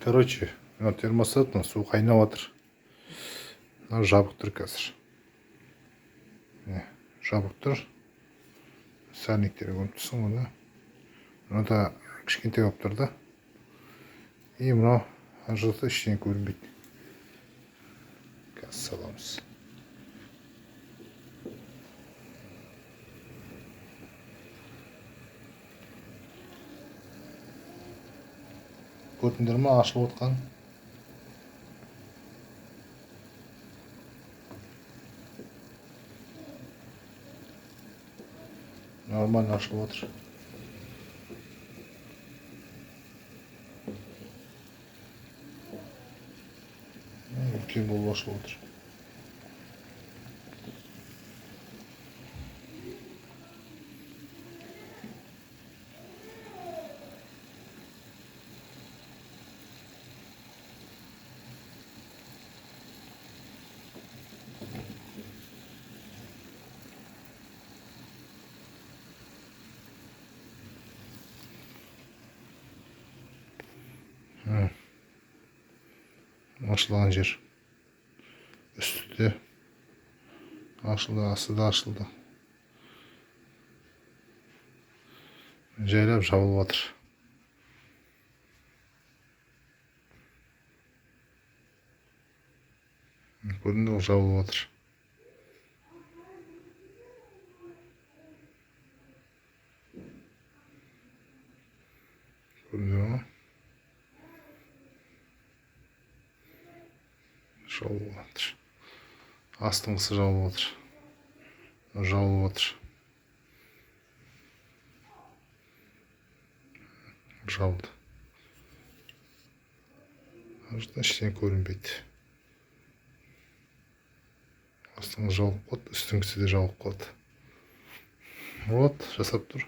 Короче, мына термостат, мына су қайнап жатыр. Мына жабық тұр қазір. Жабық тұр. Сарниктер көріп тұрсың ғой да. Мынада кішкентай болып тұр да. И мынау ар жақта ештеңе көрінбейді. Қазір саламыз. Көрдіңдер ме ашылып отқан? Нормально ашылып отыр. Үлкен болып ашылып отыр. Ашылған жер. Үсті де ашылды, асты да ашылды. Жайлап жабылып жатыр. Көрдіңдер ғой, жабылып жатыр. Көрдіңдер ме? Жабылып жатыр. Астыңғысы жабылып жатыр. Жабылып жатыр. Жабылды. Ар жақта ештеңе көрінбейді. Астыңғы жабылып қалды, үстіңгісі де жабылып қалды. Вот, жасап тұр.